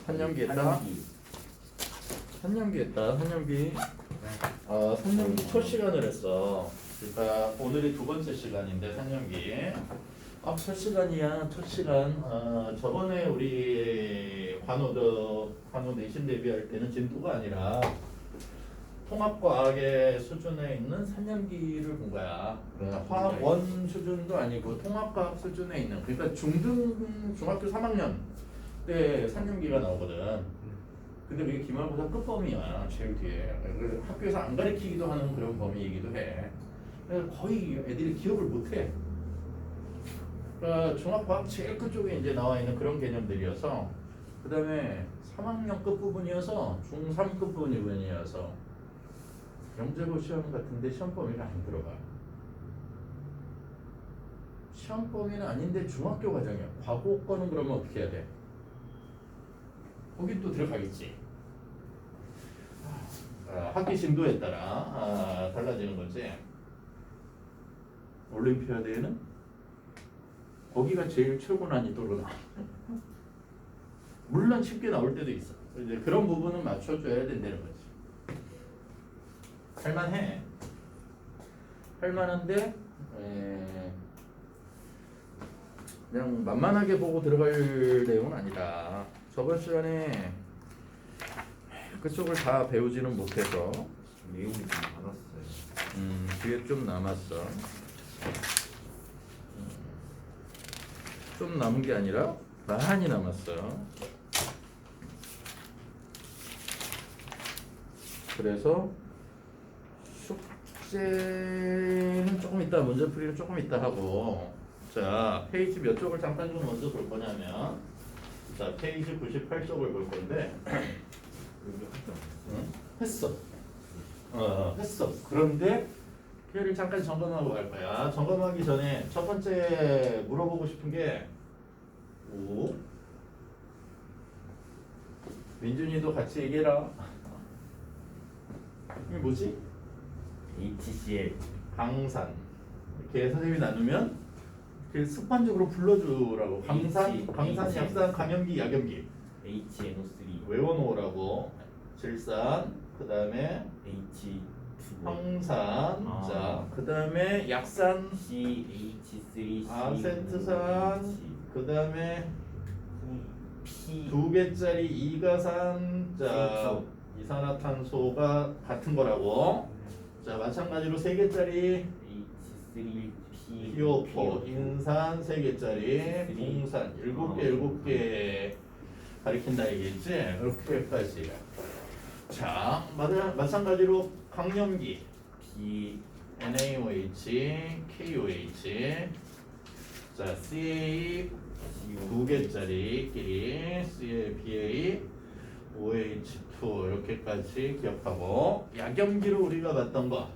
한염기 했다. 한염기 했다. 한염기. 한염기 첫 시간을 했어. 그러니까 오늘이 두 번째 시간인데 한염기. 첫 시간이야. 첫 시간. 저번에 우리 관호 내신 대비할 때는 진도가 아니라 통합과학의 수준에 있는 산염기를 본 거야. 화학 원 수준도 아니고 통합과학 수준에 있는. 그러니까 중학교 3학년 때 산염기가 나오거든. 근데 그게 기말고사 끝범위야. 제일 뒤에. 그래서 학교에서 안 가르치기도 하는 그런 범위이기도 해. 그래서 거의 애들이 기억을 못해. 그러니까 중학과학 제일 끝쪽에 이제 나와 있는 그런 개념들이어서, 그 다음에 3학년 끝 부분이어서 중3 끝 부분이어서 영재고 시험 같은데 시험 범위가 안 들어가. 시험 범위는 아닌데 중학교 과정이야. 과거 거는 그러면 어떻게 해야 돼? 거긴 또 들어가겠지. 학기 진도에 따라 달라지는 거지. 올림피아드에는 거기가 제일 최고 난이도로 나와. 물론 쉽게 나올 때도 있어. 이제 그런 부분은 맞춰줘야 된다는 거지. 할만해. 할만한데 그냥 만만하게 보고 들어갈 내용은 아니다. 저번 시간에 그쪽을 다 배우지는 못해서 내용이 좀 많았어요. 뒤에 좀 남았어. 좀 남은 게 아니라 많이 남았어. 그래서 숙제는 조금 있다, 문제풀이는 조금 있다 하고, 자 페이지 몇 쪽을 잠깐 좀 먼저 볼 거냐면, 자 페이지 98쪽을 볼 건데 했어. 했어. 그런데 걔를 잠깐 점검하고 갈 거야. 점검하기 전에 첫 번째 물어보고 싶은 게, 민준이도 같이 얘기해라. 이게 뭐지? HCl 강산. 이렇게 선생님이 나누면 이렇게 습관적으로 불러주라고. 강산, 약산, 강염기, 약염기. HNO3 외워놓으라고. 질산, 그 다음에 H2 황산, 자, 그 다음에 약산, CH3 아세트산, 그 다음에 P 2개짜리 이가산, 자, 그렇죠. 이산화탄소가 같은 거라고. 자, 마찬가지로 3개짜리 H3 PO4, 인산 3개짜리, 붕산 7개 가리킨다 얘기했지? 이렇게까지. 자, 마찬가지로 강염기 B NaOH, KOH, 자, CA 2개짜리끼리 CaBA, OH2 이렇게까지 기억하고, 약염기로 우리가 봤던 거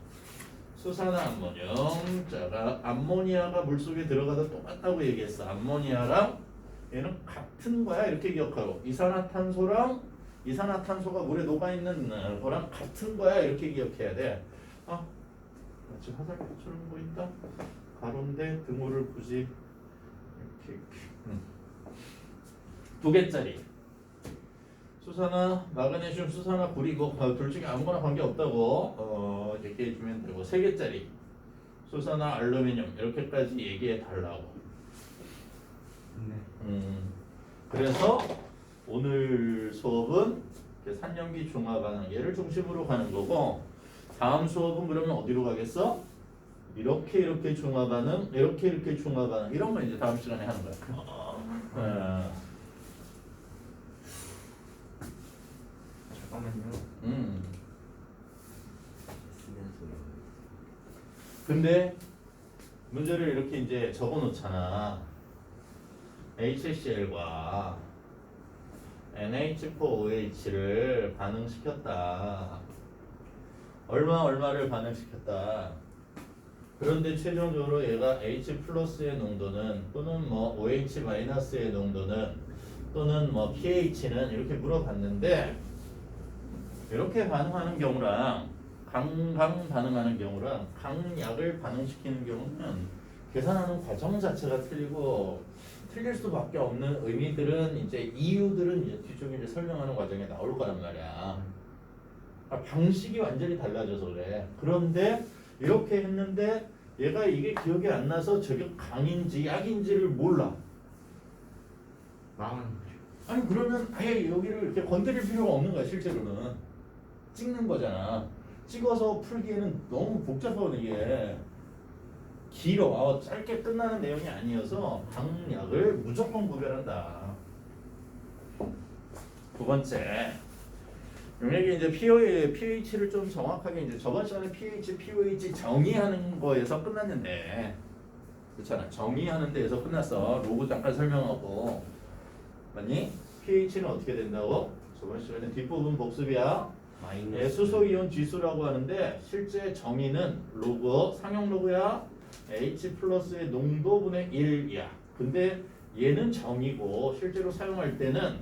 수산화 암모늄. 자, 암모니아가 물속에 들어가다 똑같다고 얘기했어. 암모니아랑 얘는 같은 거야 이렇게 기억하고, 이산화탄소가 물에 녹아있는 거랑 같은 거야 이렇게 기억해야 돼. 마치 화살표처럼 보인다. 가로인데 등호를 굳이 이렇게 2개짜리 수산화 마그네슘, 수산화 구리고 둘 중에 아무거나 관계없다고 얘기해주면 되고, 3개짜리 수산화 알루미늄 이렇게까지 얘기해 달라고. 그래서 오늘 수업은 산염기 중화 반응 얘를 중심으로 가는 거고, 다음 수업은 그러면 어디로 가겠어? 이렇게 중화 반응, 이렇게 중화 반응, 이런 거 이제 다음 시간에 하는 거야. 잠깐만요. 쓰는 소리. 근데 문제를 이렇게 이제 적어 놓잖아. HCl과 NH4OH를 반응시켰다. 얼마를 반응시켰다. 그런데 최종적으로 얘가 H 플러스의 농도는, 또는 뭐 OH 마이너스의 농도는, 또는 뭐 pH는 이렇게 물어봤는데, 이렇게 반응하는 경우랑 강 반응하는 경우랑 강약을 반응시키는 경우는 계산하는 과정 자체가 틀리고 틀릴 수밖에 없는 의미들은 이제 이유들은 이제 뒤쪽에 이제 설명하는 과정에 나올 거란 말이야. 방식이 완전히 달라져서 그래. 그런데 이렇게 했는데 얘가 이게 기억이 안 나서 저게 강인지 약인지를 몰라. 망하는 거죠. 아니 그러면 아예 여기를 이렇게 건드릴 필요가 없는 거야. 실제로는 찍는 거잖아. 찍어서 풀기에는 너무 복잡하거든 이게. 길어. 짧게 끝나는 내용이 아니어서 강약을 무조건 구별한다. 두 번째, 용액이 이제 pH를 좀 정확하게 이제 저번 시간에 pH, pOH 정의하는 거에서 끝났는데, 그렇잖아. 정의하는 데에서 끝났어. 로고 잠깐 설명하고, 맞니? pH는 어떻게 된다고? 저번 시간에 뒷부분 복습이야. 예, 수소이온 지수라고 하는데 실제 정의는 로그, 상용 로그야. H 플러스의 농도분의 1이야. 근데 얘는 정의고 실제로 사용할 때는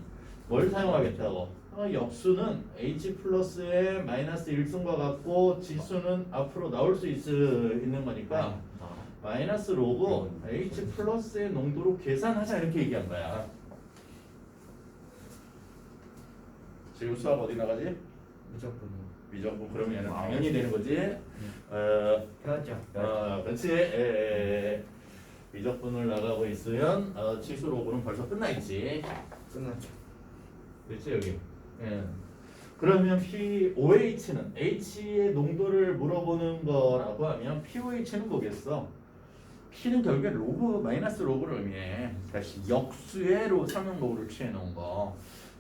뭘 사용하겠다고? 역수는 H 플러스의 마이너스 1승과 같고 지수는 앞으로 나올 수 있는 거니까 마이너스 로그 H 플러스의 농도로 계산하자 이렇게 얘기한 거야. 지금 수학 어디 나가지? 무조건. 미적분. 그러면 얘는 당연히 되는 거지. 그렇죠. 그렇지. 미적분을 나가고 있으면 지수 로그는 벌써 끝나 있지. 끝났죠. 그렇지 여기. 예. 그러면 pOH는 H의 농도를 물어보는 거라고 하면 pOH는 뭐겠어? P는 결국에 로그 마이너스 로그를 의미해. 다시 역수의 상용 로그를 취해 놓은 거.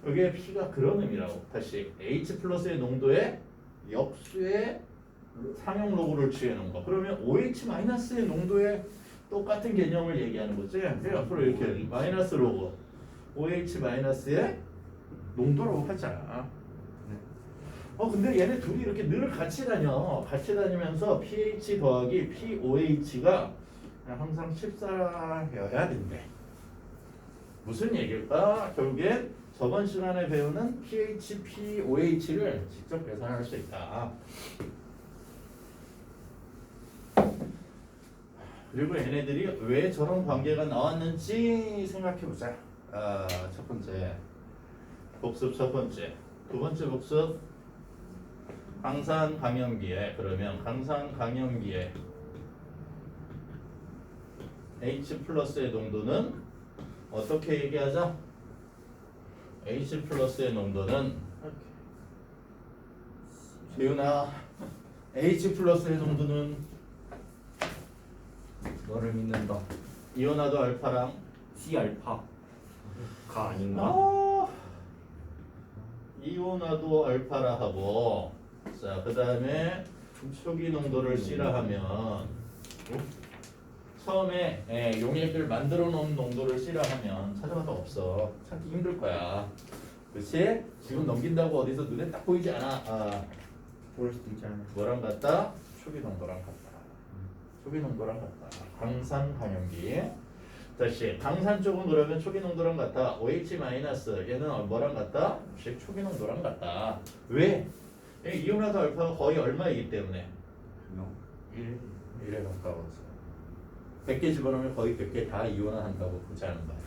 여기에 P가 그런 의미라고. 다시 H 플러스의 농도에 역수의 상용 로그를 취해 놓은 거. 그러면 OH 마이너스의 농도에 똑같은 개념을 얘기하는 거지. 앞으로 이렇게 마이너스 로그 OH 마이너스의 농도로 하자. 근데 얘네 둘이 이렇게 늘 같이 다녀. 같이 다니면서 pH 더하기 pOH가 항상 14여야 된대. 무슨 얘기일까? 결국엔 저번 시간에 배우는 pH, pOH를 직접 계산할 수 있다. 그리고 얘네들이 왜 저런 관계가 나왔는지 생각해보자. 첫 번째 복습 첫 번째. 두 번째 복습 강산 강염기에. 그러면 강산 강염기에 H 플러스의 농도는 어떻게 얘기하자? H 플러스의 농도는 재윤아 H 플러스의 농도는 너를 믿는다. 이온화도 알파랑 C 알파가 아닌가? 이온화도 알파라 하고 자 그 다음에 초기 농도를 C라 하면 처음에 용액을 만들어 놓은 농도를 C라 하면 찾아봐도 없어. 찾기 힘들 거야. 그치? 지금 넘긴다고 어디서 눈에 딱 보이지 않아. 보일 수도 있잖아요. 뭐랑 같다? 초기 농도랑 같다. 초기 농도랑 같다. 강산 강염기. 다시 강산 쪽은 그러면 초기 농도랑 같다. OH 마이너스 얘는 뭐랑 같다? 역시 초기 농도랑 같다. 왜? 이온화도 알파가 거의 얼마이기 때문에 1에 가까워서 100개 집어넣으면 거의 100개 다 이온화한다고 보자는 거야.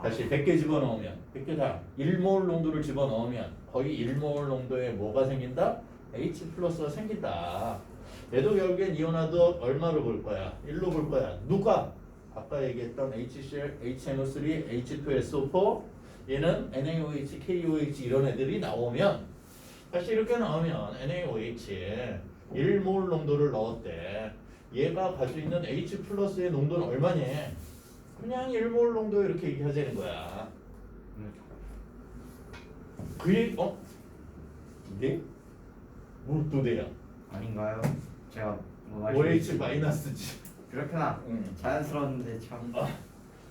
다시 100개 집어넣으면 100개 다 1몰 농도를 집어넣으면 거의 1몰 농도에 뭐가 생긴다? H 플러스가 생긴다. 얘도 결국엔 이온화도 얼마로 볼 거야? 1로 볼 거야. 누가? 아까 얘기했던 HCl, HNO3, H2SO4 얘는 NaOH, KOH 이런 애들이 나오면 다시 이렇게 나오면 NaOH 1몰 농도를 넣었대. 얘가 가지고 있는 H 플러스의 농도는 얼마니? 그냥 1몰 농도 이렇게 얘기하자는 거야. 그게 이게 뭐 도대야? 아닌가요? 제가 뭐 OH 마이너스지. 그렇구나. 자연스러운데 참.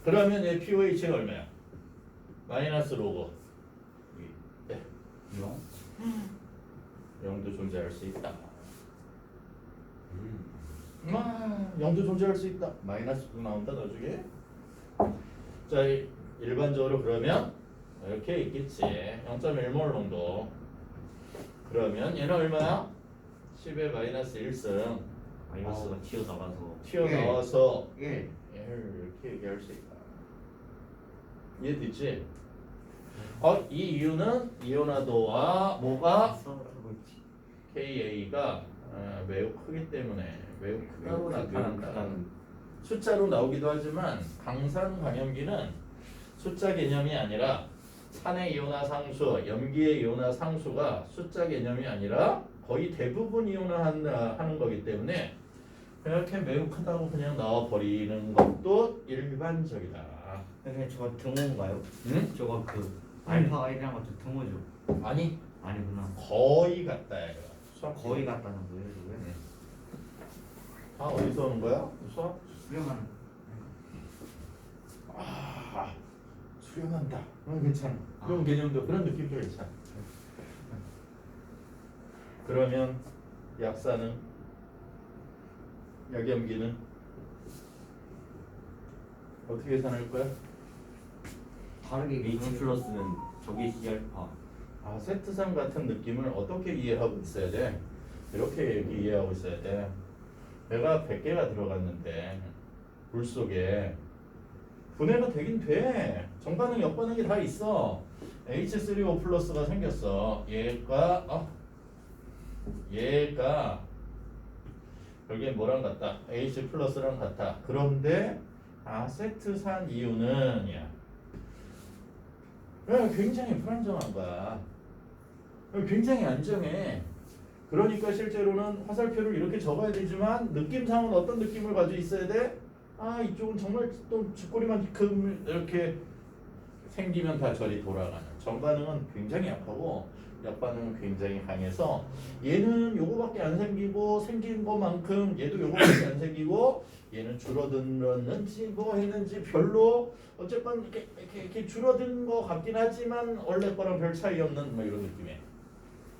그러면 얘 pOH가 얼마야? 마이너스 로그 0도 존재할 수 있다. 0도 존재할 수 있다. 마이너스도 나온다 나중에. 자 일반적으로 그러면 이렇게 있겠지. 0.1몰 농도. 그러면 얘는 얼마야? 10의 마이너스 1승. 마이너스가 튀어나와서 튀어나와서 1 이렇게 얘기할 수 있다. 이해되지? 이 이유는 이온화도와 뭐가 하고 있지. KA가 매우 크기 때문에 매우 크다고 나타난다. 극한. 숫자로 나오기도 하지만 강산 강염기는 숫자 개념이 아니라 산의 이온화 상수, 염기의 이온화 상수가 숫자 개념이 아니라 거의 대부분 이온화하는 거기 때문에 이렇게 매우 크다고 그냥 나와버리는 것도 일반적이다. 근데 저거 등호인가요? 응? 저거 그 알파가 1이란 것도 등호죠? 아니 아니구나. 거의 같다 이거. 수학 거의 같다는 거예요, 저게? 다 어디서 오는 거야? 수학? 수렴하는. 수렴한다. 괜찮아. 그런 개념도 그런 느낌도 괜찮아. 그러면 약사는 약염기는 어떻게 계산할 거야? 다르게 H 플러스는 저게 C알파. 세트상 같은 느낌을 어떻게 이해하고 있어야 돼? 이렇게 이해하고 있어야 돼. 내가 100개가 들어갔는데 물 속에 분해가 되긴 돼. 정반응, 역반응이 다 있어. H3O 플러스가 생겼어. 얘가 여기에 뭐랑 같다? H 플러스랑 같아. 그런데 아세트산 이유는 굉장히 불안정한 거야. 굉장히 안정해. 그러니까 실제로는 화살표를 이렇게 적어야 되지만 느낌상은 어떤 느낌을 가지고 있어야 돼? 이쪽은 정말 또 쥐꼬리만큼 이렇게 생기면 다 저리 돌아가는. 정반응은 굉장히 약하고 역반응은 굉장히 강해서 얘는 요거밖에 안 생기고 생긴 것만큼 얘도 요거밖에 안 생기고 얘는 줄어들었는지 뭐 했는지 별로 어쨌건 이렇게 줄어든 것 같긴 하지만 원래 거랑 별 차이 없는 뭐 이런 느낌이에요.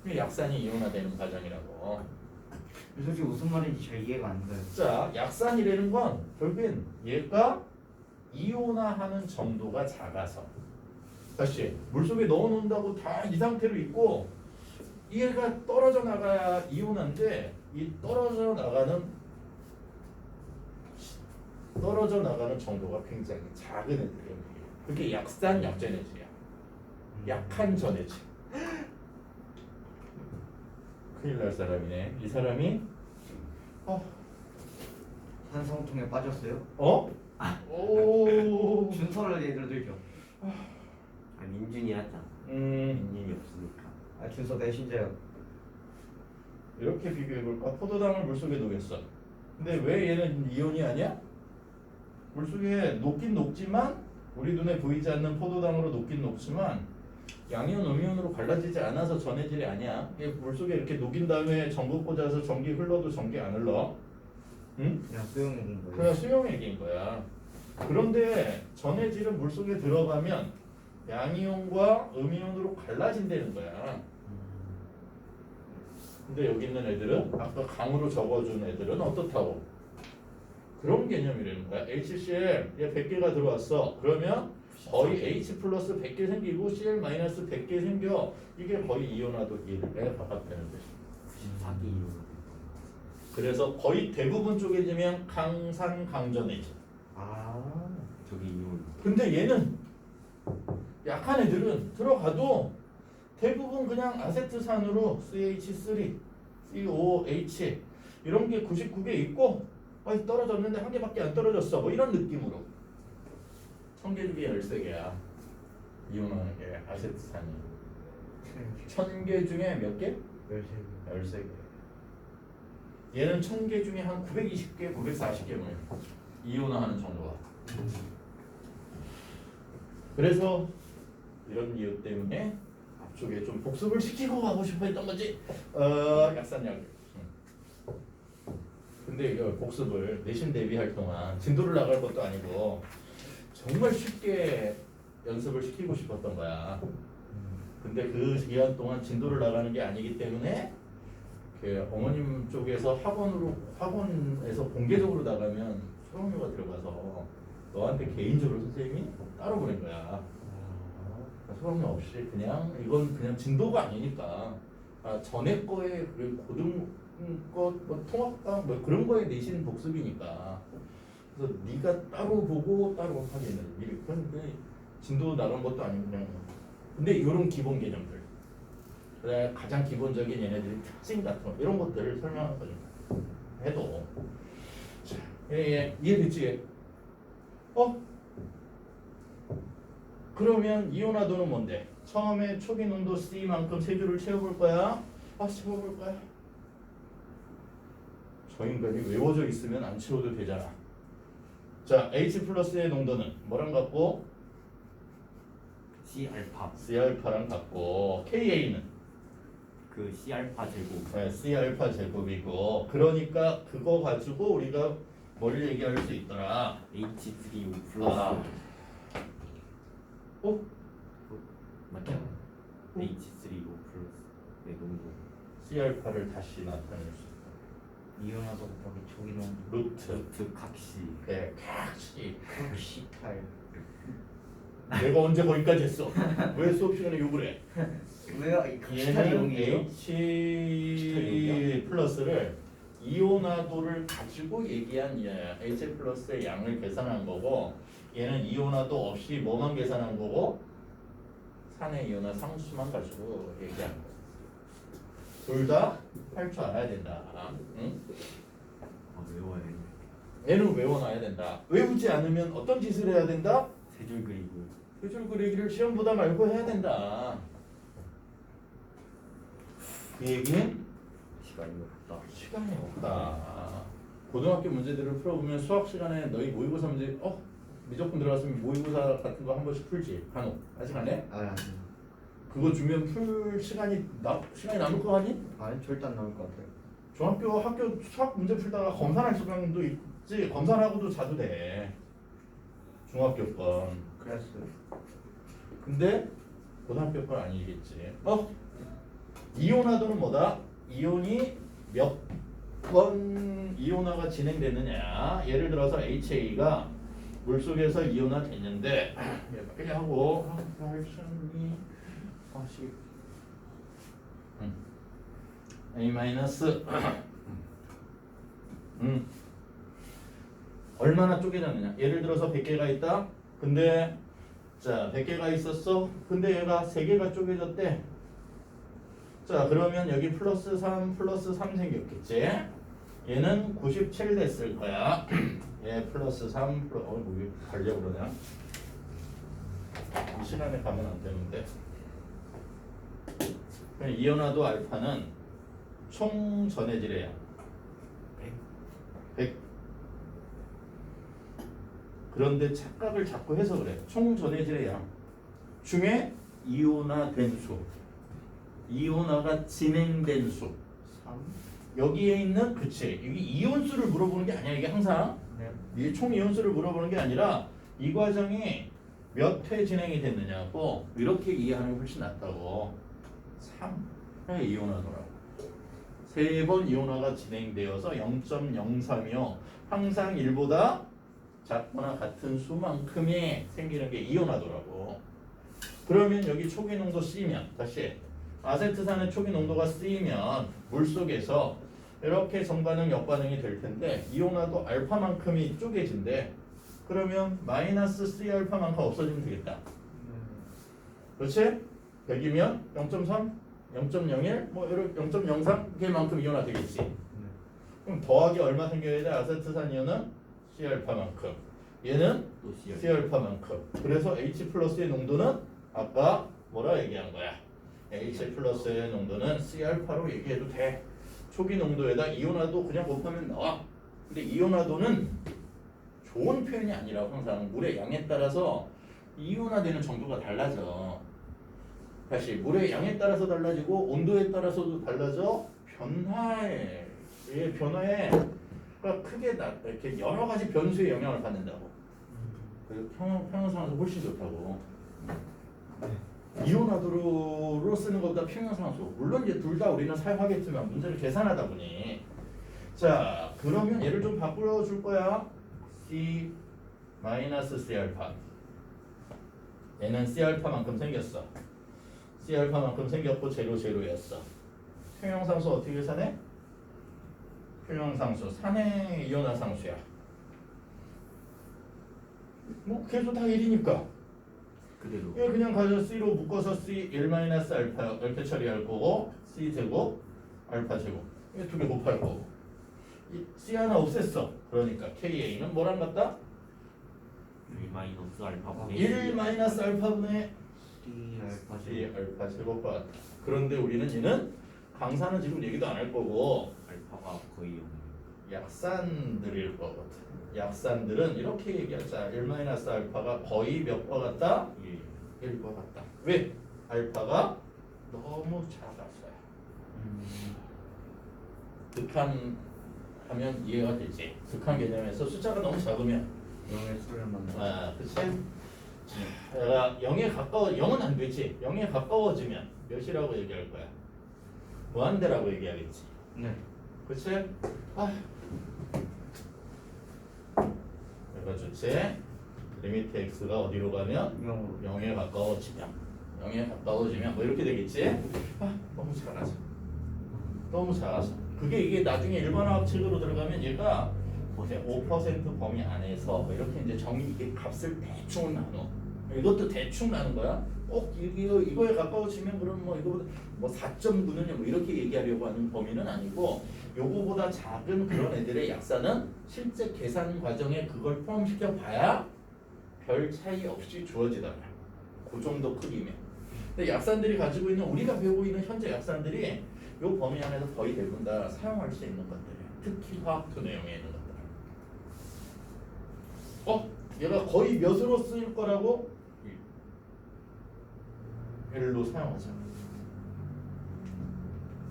이게 약산이 이온화되는 과정이라고. 솔직히 무슨 말인지 잘 이해가 안 돼요. 자, 약산이라는 건 결국엔 얘가 이온화하는 정도가 작아서 다시 물속에 넣어놓는다고 다 이 상태로 있고 얘가 떨어져 나가야 이온화인데 이 떨어져 나가는 정도가 굉장히 작은 애들이에요. 그게 약산 약전해지야. 약한 전해지. 큰일 날 사람이네. 이 사람이 산성통에 빠졌어요? 오. 준서를 예를 들죠. 민준이 하자. 민준이 없으니까. 준서 내신자요. 이렇게 비교해볼까? 포도당을 물속에 녹였어. 근데 왜 얘는 이온이 아니야? 물속에 녹긴 녹지만 우리 눈에 보이지 않는 포도당으로 녹긴 녹지만 양이온, 음이온으로 갈라지지 않아서 전해질이 아니야. 이게 물속에 이렇게 녹인 다음에 전구 꽂아서 전기 흘러도 전기 안 흘러. 응? 그냥 수용액인 거예요. 그냥 수용액인 거야. 그런데 전해질은 물속에 들어가면 양이온과 음이온으로 갈라진다는 거야. 근데 여기 있는 애들은 아까 강으로 적어준 애들은 어떻다고? 그런 개념이라는 거야. HCl 얘 100개가 들어왔어. 그러면 거의 H 플러스 100개 생기고 Cl 마이너스 100개 생겨. 이게 거의 이온화도 1에 가깝다는 거지. 94개 이론. 그래서 거의 대부분 쪼개지면 강산 강전해지. 저게 이론. 근데 얘는 약한 애들은 들어가도 대부분 그냥 아세트산으로 CH3, COH 이런 게 99개 있고 떨어졌는데 한 개밖에 안 떨어졌어. 뭐 이런 느낌으로. 1000개 중에 13개야. 이온하는 게 아세트산이. 1000개 중에 몇 개? 13개. 얘는 1000개 중에 한 920개, 940개 뭐야. 이온화하는 정도가. 그래서 이런 이유 때문에 앞쪽에 좀 복습을 시키고 가고 싶어 했던 거지. 약산약을. 근데 이거 복습을 내신 대비할 동안 진도를 나갈 것도 아니고 정말 쉽게 연습을 시키고 싶었던 거야. 근데 그 기간 동안 진도를 나가는 게 아니기 때문에 그 어머님 쪽에서 학원에서 공개적으로 나가면 수강료가 들어가서 너한테 개인적으로 선생님이 따로 보낸 거야. 수강료 없이 그냥 이건 그냥 진도가 아니니까 전에 거에 고등 뭐 통합과 뭐 그런 거에 내신 복습이니까 그래서 네가 따로 보고 따로 하기는 미리 그런데 진도 나간 것도 아니고 그냥 근데 이런 기본 개념들 그다음에 가장 기본적인 얘네들의 특징 같은 거 이런 것들을 설명하거든 해도 자 이해됐지? 그러면 이온화도는 뭔데? 처음에 초기 농도 C만큼 세 줄을 채워볼 거야? 채워볼 거야? 저 인간이 외워져 있으면 안 채워도 되잖아. 자, H 플러스의 농도는 뭐랑 같고? C 알파 C 알파랑 같고 KA는 그 C 알파 제곱 네, C 알파 제곱이고 그러니까 그거 가지고 우리가 뭘 얘기할 수 있더라. H3O 플러스 맞죠? H3O 플러스 네 농도 C 알파를 다시 나타낼 수 있다. 이온화도 곱하기 초기 농도 루트 각시 네, 각시 시탈. 내가 언제 거기까지 했어? 왜 수업 시간에 욕을 해? 왜요? 시탈이 얘는 용이에요? H 플러스를 이온화도를 가지고 얘기한 얘야. H 플러스의 양을 계산한 거고 얘는 이온화도 없이 뭐만 계산한 거고 산의 이온화 상수만 가지고 얘기한 거. 둘 다 할 줄 알아야 된다. 응? 외워야 돼. 얘는 외워놔야 된다. 외우지 않으면 어떤 짓을 해야 된다? 세 줄 그리고 그 줄 그리기를 시험보다 말고 해야 된다. 그 얘기는 시간이 없다. 시간이 없다. 고등학교 문제들을 풀어보면 수학 시간에 너희 모의고사 문제 무조건 들어갔으면 모의고사 같은 거 한 번씩 풀지. 간혹 아직 안 해? 아니 그거 주면 풀 시간이 남을 거 아니? 절대 안 나올 것 같아요. 중학교 학교 수학 문제 풀다가 검사할 시간도 있지. 검사하고도 자도 돼. 중학교 건. 그랬어요. 근데 고등학교 건 아니겠지. 이온화도는 뭐다? 이온이 몇 번 이온화가 진행됐느냐. 예를 들어서 HA가 물속에서 이온화 됐는데 빨리 하고 A 마이너스 얼마나 쪼개졌느냐. 예를 들어서 100개가 있다. 근데 자 100개가 있었어. 근데 얘가 3개가 쪼개졌대. 자 그러면 여기 플러스 3 플러스 3 생겼겠지. 얘는 97 됐을 거야. 얘 플러스 3 플러스 왜 가려고 그러냐. 이 시간에 가면 안 되는데. 이온화도 알파는 총 전해질의 양 100. 그런데 착각을 자꾸 해서 그래. 총 전해질의 양 중에 이온화된 수, 이온화가 진행된 수. 3? 여기에 있는 그치. 여기 이온수를 물어보는 게 아니야. 이게 항상 네. 이 총 이온수를 물어보는 게 아니라 이 과정이 몇 회 진행이 됐느냐고 이렇게 이해하는 게 훨씬 낫다고. 3회 이온화더라고. 3번 이온화가 진행되어서 0.03이요. 항상 1보다 작거나 같은 수만큼이 생기는 게 이온화도라고. 그러면 여기 초기 농도 C면 다시 아세트산의 초기 농도가 C면 물속에서 이렇게 정반응 역반응이 될 텐데 이온화도 알파만큼이 쪼개진대. 그러면 마이너스 C 알파만큼 없어지면 되겠다. 그렇지? 100이면 0.3, 0.01, 뭐 이렇게 0.03개만큼 이온화 되겠지. 그럼 더하기 얼마 생겨야 돼? 아세트산 이온은 C 알파만큼. 얘는 또 C C 알파만큼. 그래서 H 플러스의 농도는 아까 뭐라 얘기한 거야? H 플러스의 농도는 C 알파로 얘기해도 돼. 초기 농도에다 이온화도 그냥 곱하면 나와. 근데 이온화도는 좋은 표현이 아니라 항상 물의 양에 따라서 이온화되는 정도가 달라져. 다시 물의 양에 따라서 달라지고 온도에 따라서도 달라져. 변화에 그러니까 크게 이렇게 여러 가지 변수에 영향을 받는다고. 그리고 평형상수 훨씬 좋다고. 이온화도로 쓰는 것보다 평형상수. 물론 이제 둘 다 우리는 사용하겠지만 문제를 계산하다 보니. 자 그러면 얘를 좀 바꾸어 줄 거야. C 마이너스 C 알파. 얘는 C 알파만큼 생겼어. C 알파만큼 생겼고 제로였어. 평형상수 어떻게 계산해? 평형상수 산의 이온화 상수야. 뭐 계속 다 1이니까 그대로. 이거 그냥 가져 C로 묶어서 C 1-알파 이렇게 처리할 거고 C 제곱 알파 제곱 이거 두 개 곱할 거고 이 C 하나 없앴어. 그러니까 KA는 뭐랑 같다? 1 마이너스 알파 분의 1-알파분의 C 알파 C 제곱. 알파 제곱과 같다. 그런데 우리는 얘는 강사는 지금 얘기도 안 할 거고 알파가 거의 0. 약산들일 거거든. 약산들은 이렇게 얘기하자. 1-알파가 거의 몇 번 같다? 1번 같다. 왜? 알파가 너무 작았어요. 극한하면 이해가 되지. 극한 개념에서 숫자가 너무 작으면 영의 수를 만나. 아, 그치? 내가 0에 가까워 0은 안 되지. 0에 가까워지면 몇이라고 얘기할 거야? 무한대라고 얘기하겠지. 네. 그치? 아. 이거 좋지? 리미트 x가 어디로 가면? 0으로. 0에 가까워지면 뭐 이렇게 되겠지? 아, 너무 작아서 너무 작아서 그게 이게 나중에 일반화학책으로 들어가면 얘가 5% 범위 안에서 뭐 이렇게 이제 정의 이게 값을 대충 나눠. 이것도 대충 나눈 거야. 꼭 이거에 가까워지면 그럼 뭐 이거보다 뭐 4.9는 뭐 이렇게 얘기하려고 하는 범위는 아니고 요거보다 작은 그런 애들의 약산은 실제 계산 과정에 그걸 포함시켜 봐야 별 차이 없이 주어지더라. 그 정도 크기면. 근데 약산들이 가지고 있는 우리가 배우고 있는 현재 약산들이 요 범위 안에서 거의 대부분 다 사용할 수 있는 것들이에요. 특히 화학투 내용에 있는 것들. 얘가 거의 몇으로 쓰일 거라고? 1로 사용하자.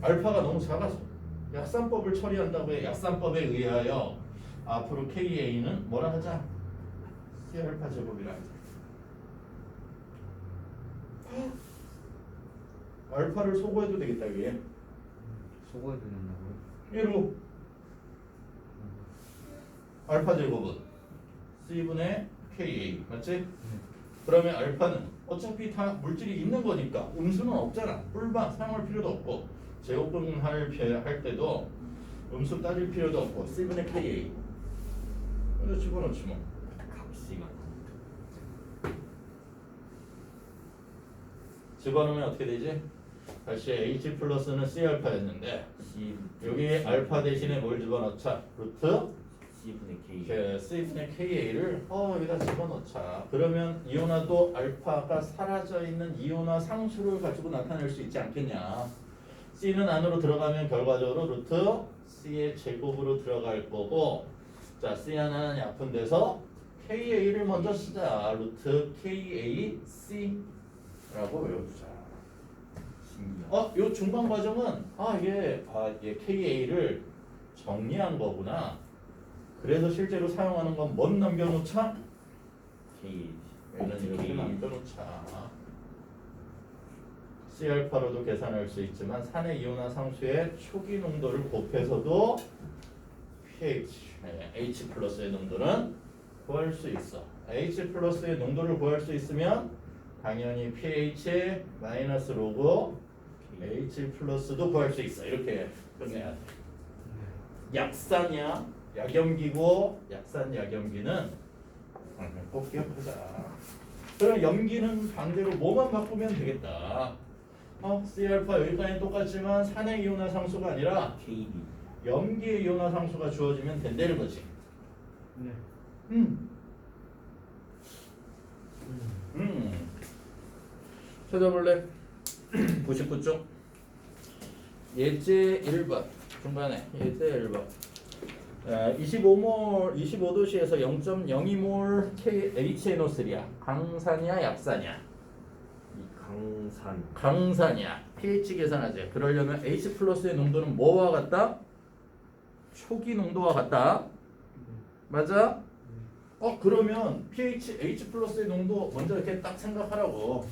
알파가 너무 작아서 약산법을 처리한다고 해. 약산법에 의하여 앞으로 KA는 뭐라 하자? C알파 제곱이라 하자. 알파를 소거해도 되겠다 위에. 소거해도 된다고요? 얘로 알파 제곱은 C분의 KA 맞지? 그러면 알파는 어차피 다 물질이 있는 거니까 음수는 없잖아. 뿔방 사용할 필요도 없고 제곱분 할 때도 음수 따질 필요도 없고 C분의 KA 그래서 집어넣지 뭐. 값이가 집어넣으면 어떻게 되지? 다시 H 플러스는 C 알파였는데 C 여기 알파 대신에 뭘 집어넣자? 루트 C분의 K. C분의 KA를 여기다 집어넣자. 그러면 이온화도 알파가 사라져 있는 이온화 상수를 가지고 나타낼 수 있지 않겠냐. C는 안으로 들어가면 결과적으로 루트 C의 제곱으로 들어갈 거고 자 C 하나는 약분 돼서 KA를 먼저 쓰자. 루트 KAC 라고 외워주자. 신기하다. 요 중간 과정은 얘 KA를 정리한 거구나. 그래서 실제로 사용하는 건 뭔 남겨놓자? K. 얘는 이렇게 남겨놓자. C알파로도 계산할 수 있지만 산의 이온화 상수의 초기 농도를 곱해서도 pH, H 플러스의 농도는 구할 수 있어. H 플러스의 농도를 구할 수 있으면 당연히 pH 마이너스 로그 H 플러스도 구할 수 있어. 이렇게 끝내야 돼. 약산이야. 약염기고 약산 약염기는 꼭 기억하자. 그럼 염기는 반대로 뭐만 바꾸면 되겠다. C알파 여기까지 똑같지만 산의 이온화 상수가 아니라 KB. 염기의 이온화 상수가 주어지면 된다는 거지. 네. 찾아볼래? 99쪽 예제 1번 중간에 예제 1번 25도씨에서 0.02몰 HNO3야. 강산이야 약산이야? 강산. 강산이야. pH 계산하자. 그러려면 H 플러스의 농도는 뭐와 같다? 초기 농도와 같다. 맞아? 그러면 pH H 플러스의 농도 먼저 이렇게 딱 생각하라고.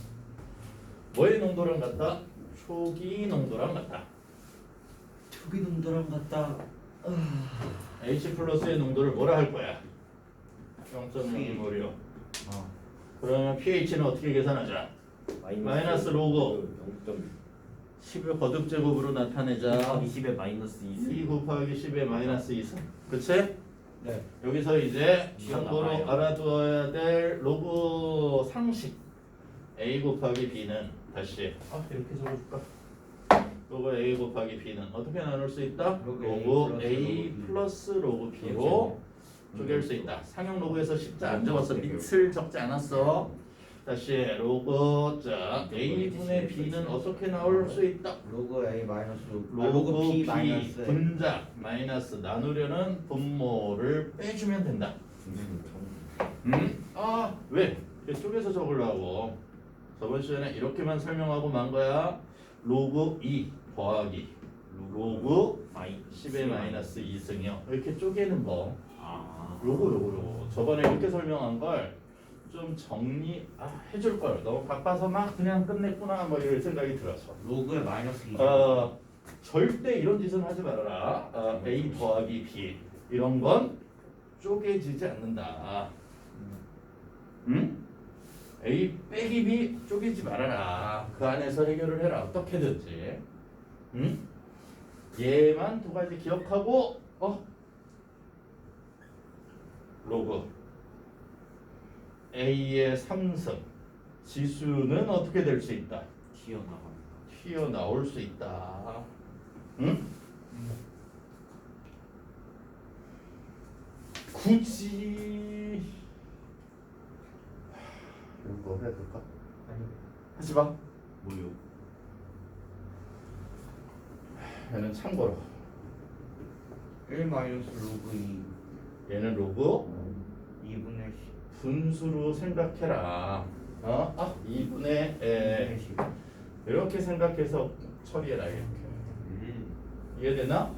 뭐의 농도랑 같다? 초기 농도랑 같다. 초기 농도랑 같다. H 플러스의 농도를 뭐라 할 거야? 0.02몰이요. 그러면 pH는 어떻게 계산하자? 마이너스 로그 10의 거듭제곱으로 나타내자. 20에 마이너스 2. 2 곱하기 10의 마이너스 2. 그치? 네. 여기서 이제 이건 참고로 나와요. 알아두어야 될 로그 상식 a 곱하기 b는 다시 이렇게 적어줄까? 로그 a 곱하기 b는 어떻게 나눌 수 있다? 로그 로그 A a 플러스 로그 b로 그렇죠. 쪼갤 수 있다. 상형 로그에서 십자 안 적었어. 밑을 적지 않았어. 다시 로그 자 a분의 b는 어떻게 나올 수 있다? 로그 A 마이너스 로그 b 마이너스 분자 마이너스 나누려는 분모를 빼주면 된다. 왜? 이렇게 쪼개서 적으려고. 저번 시간에 이렇게만 설명하고 만 거야. 로그 2 더하기 로그 마이 10의 마이너스 2승이요. 이렇게 쪼개는 거. 아 요거. 저번에 이렇게 설명한 걸 좀 정리 해줄 걸. 너무 바빠서 막 그냥 끝냈구나 뭐 이런 생각이 들어서. 로그에 마이너스 2. 절대 이런 짓은 하지 말아라. A 더하기 B 이런 건 쪼개지지 않는다. 응? A 빼기 B 쪼개지 말아라. 그 안에서 해결을 해라. 어떻게든지. 응? 얘만 두 가지 기억하고 로그 A의 3승 지수는 어떻게 될 수 있다? 튀어나갑니다. 튀어나올 수 있다. 응? 굳이 이거 해야 될까? 아니 하지 마. 뭐요? 얘는 참고로 1 마이너스 로그 2 얘는 로그 2분의 10 분수로 생각해라. 2분의 10 이렇게 생각해서 처리해라 이렇게. 이해되나?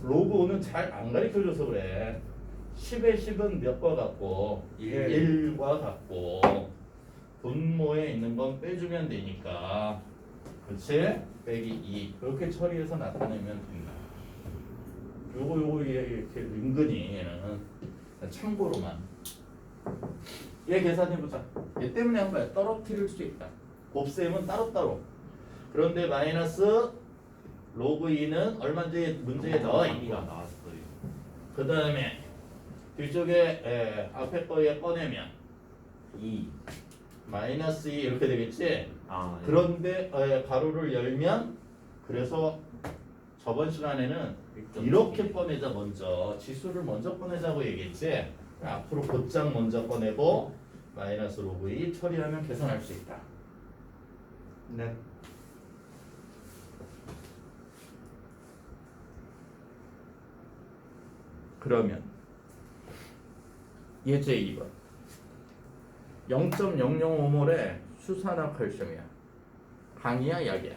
로그 5는 잘 안 가르쳐줘서 그래. 10의 10은 몇 과 같고 1과 같고 분모에 있는 건 빼주면 되니까 그렇지? 빼기 2 그렇게 처리해서 나타내면 된다. 요거 이렇게 은근히 얘는 참고로만 얘 계산해보자. 얘 때문에 한 거야. 떨어뜨릴 수 있다. 곱셈은 따로따로. 그런데 마이너스 로그 2는 얼마인지 문제에 나와 있고 나왔어요. 그 다음에 뒤쪽에 앞에 거에 꺼내면 2. 마이너스 2 이렇게 되겠지. 아 네. 그런데 가로를 열면 그래서 저번 시간에는 이렇게 꺼내자. 먼저 지수를 먼저 꺼내자고 얘기했지. 앞으로 곧장 먼저 꺼내고 마이너스 로그 2 처리하면 계산할 수 있다. 네. 그러면 예제 2번 0.005몰의 수산화칼슘이야. 강이야 약이야?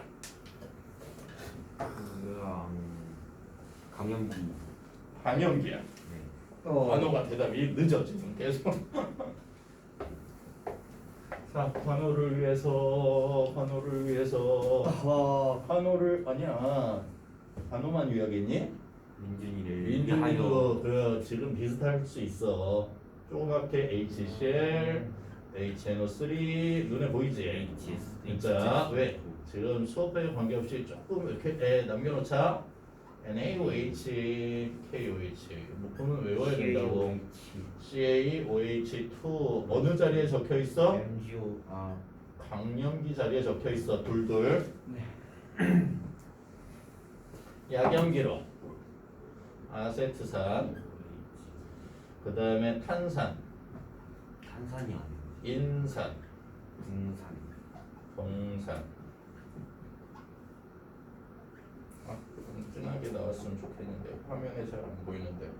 강연기. 방염기야. 네. 관호가 대답이 늦어 지금 계속. 자, 관호를 위해서 관호를 아니야. 관호만 유약했니? 민준이를 민준이도 그 지금 비슷할 수 있어. 조그맣게 HCl, HNO3 눈에 보이지? HS. 진짜 왜? 지금 수업에 관계없이 조금 이렇게 남겨놓자. NaOH, KOH 목표는 외워야 된다고. CaOH2 어느 자리에 적혀 있어? MGO 강염기 자리에 적혀 있어. 둘. 네. 약염기로 아세트산, 그 다음에 탄산, 탄산이 아니고 인산, 등산. 동산. 좀 진하게 나왔으면 좋겠는데 화면에 잘 안 보이는데.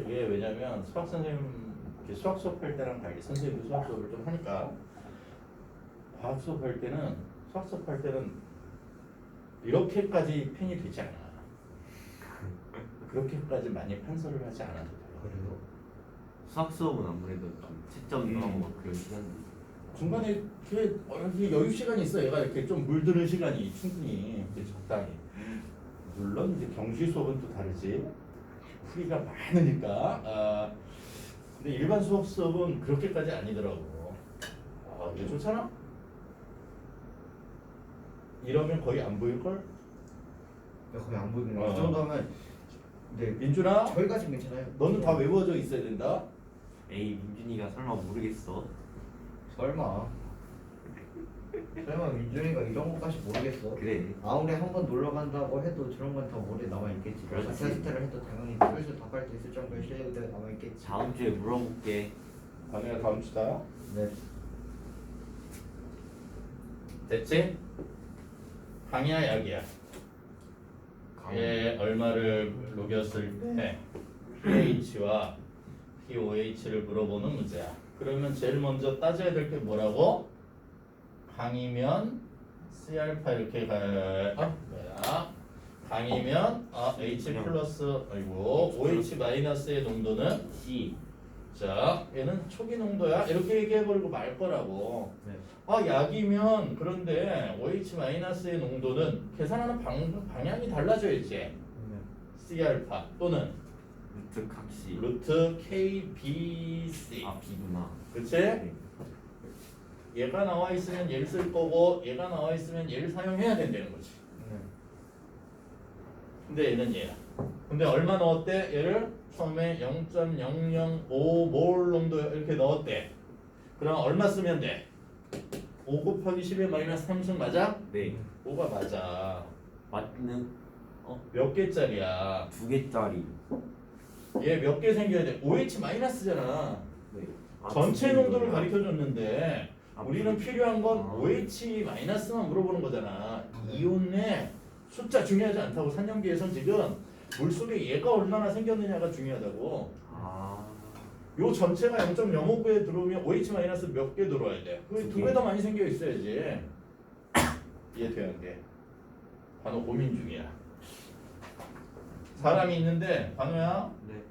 이게 왜냐면 수학 선생님 이렇게 수학 수업할 때랑 달리 선생님도 수학 수업을 좀 하니까 과학 수업할 때는 수학 수업할 때는 이렇게까지 펜이 되지 않아. 그렇게까지 많이 판서를 하지 않아도 돼. 그래요? 수학 수업은 아무래도 좀 채점하고 막 그런 시간이. 중간에 이렇게 여유 시간이 있어. 얘가 이렇게 좀 물드는 시간이 충분히 이제 적당히. 물론 이제 경시 수업은 또 다르지. 풀이가 많으니까. 근데 일반 수학 수업은 그렇게까지 아니더라고. 이게 좋잖아. 이러면 거의 안 보일 걸. 거의 안 보이긴 해. 어. 이 정도면 네. 민준아, 저희까지 괜찮아요. 너는 다 외워져 있어야 된다. 에이 민준이가 설마 모르겠어? 설마. 설마 민준이가 이런 것까지 모르겠어? 그래. 아무리 한 번 놀러 간다고 해도 저런 건 다 머리에 남아 있겠지. 그렇지. 테스트를 해도 당연히 슬슬 답할 수 있을 정도의 실력이 남아 있겠지. 다음 주에 물어볼게. 반우야 다음 주다. 네. 됐지? 강이야 약이야. 얘 얼마를 녹였을 때 pH와 pOH를 물어보는 문제야. 그러면 제일 먼저 따져야 될 게 뭐라고? 강이면 C알파 이렇게 뭐야? 강이면 H 플러스 아이고 OH 마이너스의 농도는 C. 자 얘는 초기 농도야 이렇게 얘기해버리고 말 거라고. 네. 약이면 그런데 OH 마이너스의 농도는 계산하는 방향이 달라져야지. C알파 또는 루트 각시. 루트 KBC. 아 B구나. 그치? 네. 얘가 나와 있으면 얘를 쓸 거고 얘가 나와 있으면 얘를 사용해야 된다는 거지. 근데 얘는 얘야. 근데 얼마 넣었대? 얘를 처음에 0.005몰 농도 이렇게 넣었대. 그럼 얼마 쓰면 돼? 5 곱하기 10의 마이너스 3승 맞아? 네. 5가 맞아. 맞는 몇 개짜리야? 2개짜리. 얘 몇 개 생겨야 돼? OH 마이너스잖아. 네. 전체 농도를 가르쳐 줬는데 우리는 필요한 건 아. OH 마이너스만 물어보는 거잖아. 이온 내 숫자 중요하지 않다고. 산염기에선 지금 물속에 얘가 얼마나 생겼느냐가 중요하다고. 아. 요 전체가 0.059에 들어오면 OH 마이너스 몇 개 들어와야 돼? 그게 두 배 더 많이 생겨 있어야지. 이해돼야 돼. 반호 고민 중이야. 사람이 있는데 반호야 네.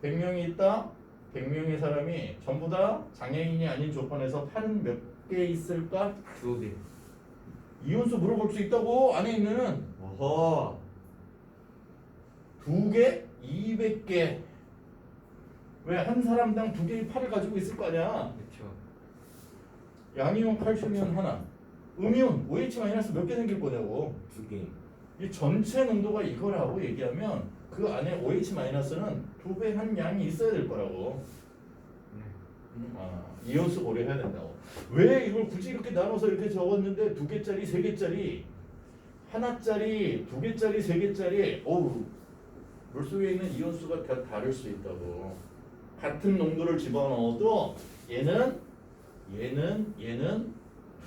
100명이 있다. 100명의 사람이 전부 다 장애인이 아닌 조건에서 팔은 몇 개 있을까? 2개. 이온수 물어볼 수 있다고. 안에 있는 어허. 2개, 200개. 왜 한 사람당 2개의 팔을 가지고 있을 거 아니야. 그렇죠. 양이온, 칼슘이온 하나. 음이온, OH 마이너스 몇 개 생길 거냐고. 2개. 이 전체 농도가 이거라고 얘기하면 그 안에 OH 마이너스는 2배 한 양이 있어야 될 거라고. 이온수 고려해야 된다고. 왜 이걸 굳이 이렇게 나눠서 이렇게 적었는데 2개짜리, 3개짜리, 하나짜리, 2개짜리, 3개짜리. 어우, 물속에 있는 이온수가 다 다를 수 있다고. 같은 농도를 집어넣어도 얘는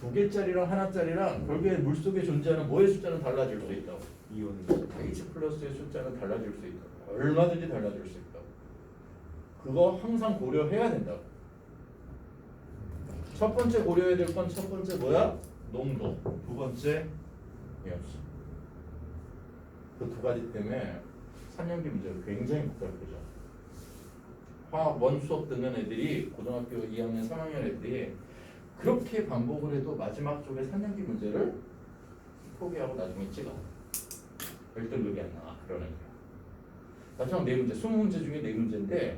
2개짜리랑 하나짜리랑 결국에 물속에 존재하는 뭐의 숫자는 달라질 수 있다고. 이온. H 플러스의 숫자는 달라질 수 있다고. 얼마든지 달라질 수 있다고. 그거 항상 고려해야 된다고. 첫 번째 고려해야 될 건 첫 번째 뭐야? 농도. 두 번째 이온수. 그 두 가지 때문에 3년기 문제가 굉장히 복잡해져. 화학 원 수업 듣는 애들이 고등학교 2학년, 3학년 애들이 그렇게 반복을 해도 마지막 쪽에 3년기 문제를 포기하고 나중에 찍어. 1등급이 안 나와. 그러는 거야. 마지막 4문제, 20문제 중에 4문제인데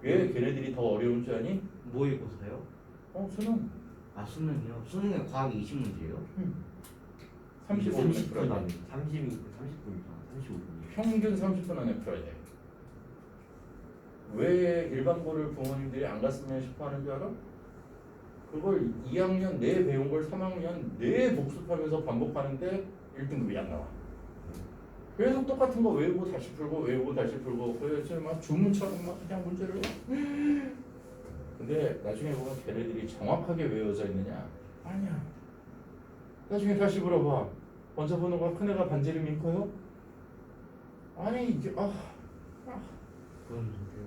왜 걔네들이 더 어려운 줄 아니? 뭐 읽고서요? 수능 아 수능이요? 수능에 과학이 20문제예요? 35분 30분 풀어야 안에 돼. 30분이잖아. 35분이요. 평균 30분 안에 풀어야 돼. 왜 일반고를 부모님들이 안 갔으면 싶어 하는 줄 알아? 그걸 2학년 내 배운 걸 3학년 내 복습하면서 반복하는데 1등급이 안 나와. 계속 똑같은 거 외우고 다시 풀고 외우고 다시 풀고 그래서 막 주문처럼 막 그냥 문제를 근데 나중에 보면 걔네들이 정확하게 외워져 있느냐? 아니야. 나중에 다시 물어봐. 먼저 보는 거 큰 애가 반지름이 커요? 아니 이게 그건 문제요.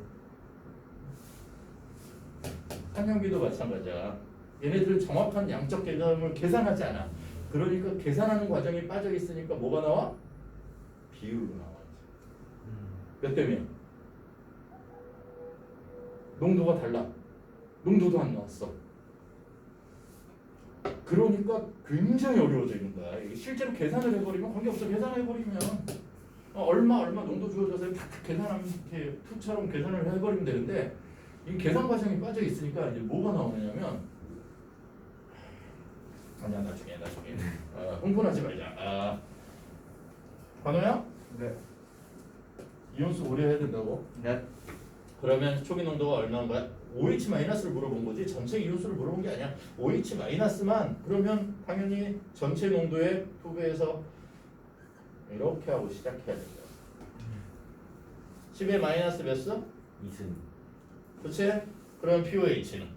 한영기도 마찬가지야. 얘네들은 정확한 양적 계산을 계산하지 않아. 그러니까 계산하는 과정이 빠져 있으니까 뭐가 나와? 비율로 나와. 몇 대 몇? 농도가 달라. 농도도 안 나왔어. 그러니까 굉장히 어려워져 있는 거야. 이게 실제로 계산을 해버리면 관계없어. 계산을 해버리면 얼마 농도 주어져서 탁탁 계산하면 이렇게 풀처럼 계산을 해버리면 되는데 이 계산 과정이 빠져 있으니까 이제 뭐가 나오냐면 아니야 나중에 흥분하지 말자. 관호야? 네. 이온수 고려해야 된다고? 네. 그러면 초기 농도가 얼마인 거야? OH-를 물어본 거지 전체 이온수를 물어본 게 아니야. OH-만 그러면 당연히 전체 농도의 2배에서 이렇게 하고 시작해야 되죠. 10의 마이너스 몇 수? 이승. 그치? 그럼 pOH는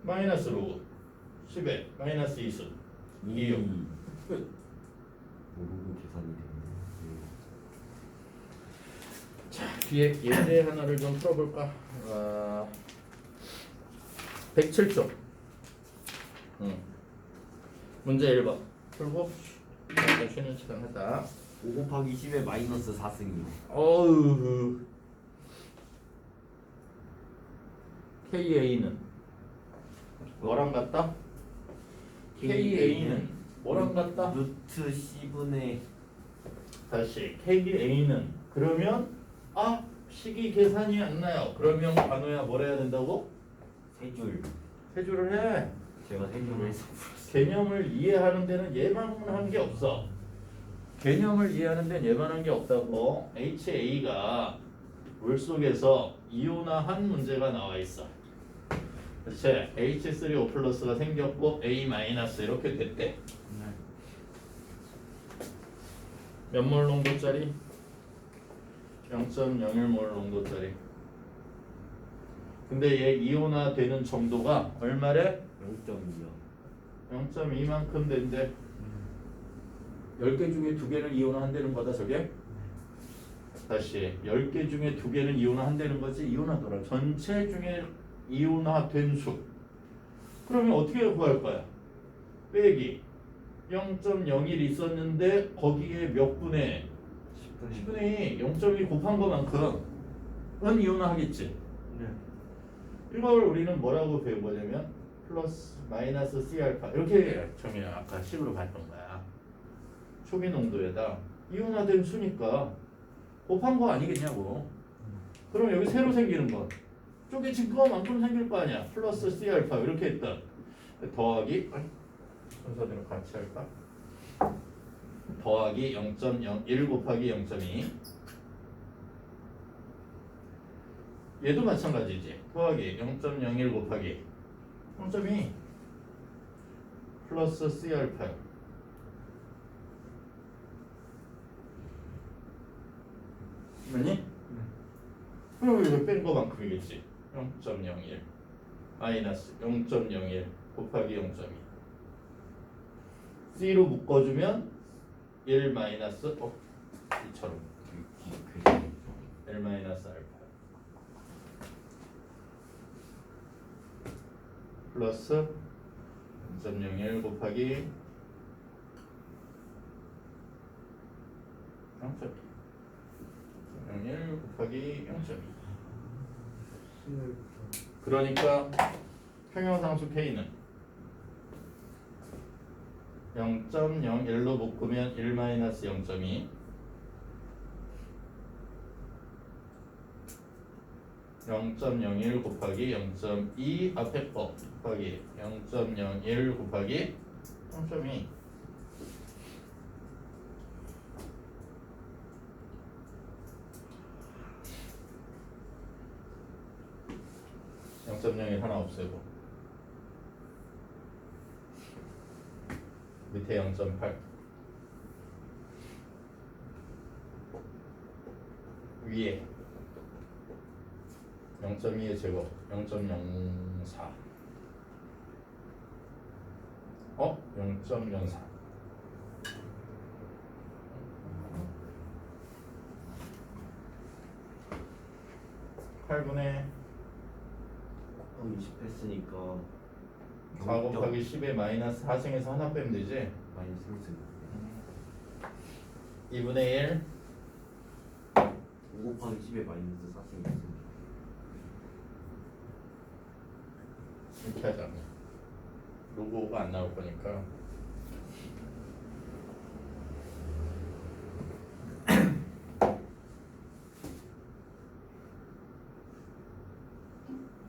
마이너스 로그 10의 마이너스 2수 2요. 끝. 모르고 계산이 되네. 자, 뒤에 예제 하나를 좀 풀어볼까? 107쪽. 문제 1번. 풀고 잠깐 쉬는 시간 하자. 5 곱하기 10의 마이너스 4승이요. 어우. KA는 뭐랑 같다? KA는 뭐랑 같다? 루트 C분의 다시 KA는 그러면 식이 계산이 안 나요. 그러면 관호야 뭘 해야 된다고? 3줄. 세줄을 해. 제가 3줄을 해서 개념을 이해하는 데는 예만한 게 없어. 개념을 이해하는 데는 예만한 게 없다고. HA가 물 속에서 이온화한 문제가 나와 있어. 그렇지? H3O 플러스가 생겼고 A 마이너스 이렇게 됐대. 몇 몰 농도짜리? 0.01몰 농도짜리. 근데 얘 이온화 되는 정도가 얼마래? 0.2요. 0.2만큼 된대. 10개 중에 2개는 이온화 한다는 거다 저게? 다시 10개 중에 2개는 이온화 한다는 거지. 이온화더라. 전체 중에 이온화 된 수. 그러면 어떻게 구할 거야? 빼기 0.01 있었는데 거기에 몇 분의 10분의 2 0.2 곱한 것만큼은 이온화 하겠지. 네. 이걸 우리는 뭐라고 배워보냐면 플러스 마이너스 C알파 이렇게 정의를 아까 식으로 봤던 거야. 초기 농도에다 이온화된 수니까 곱한 거 아니겠냐고. 그럼 여기 새로 생기는 건 쪼개진 거만큼 생길 거 아니야. 플러스 C알파 이렇게 했던 더하기 순서대로 같이 할까? 더하기 0.01 곱하기 0.2 얘도 마찬가지지. 더하기 0.01 곱하기 0.2 플러스 C알파 맞니? 그럼 이거 뺀 거만큼이겠지. 0.01 마이너스 0.01 곱하기 0.2 C로 묶어주면 1 마이너스 이처럼 1 마이너스 알파 플러스 0.01 곱하기 0.2 0.01 곱하기 0.2 그러니까 평형상수 K는 0.01로 묶으면 1 마이너스 0.2 0.01 곱하기 0.2 앞에 거 곱하기 0.01 곱하기 0.2 0.01 하나 없애고 밑에 0.8 위에 0.2의 제곱 0.04 0.04 8분의 20 했으니까 4 곱하기 10의 마이너스 4승에서 하나 빼면 되지. 마이너스 1승. 2분의 1 5 곱하기 10의 마이너스 4승이었습니다. 이렇게 하자. 로고가 안 나올 거니까.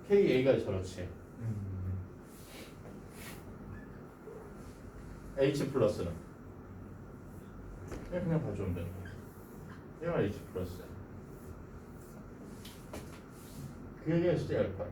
KA가 저렇지. H 플러스는 그냥 봐주면 되는 거야. 얘가 20 플러스. 그게 진짜 알파.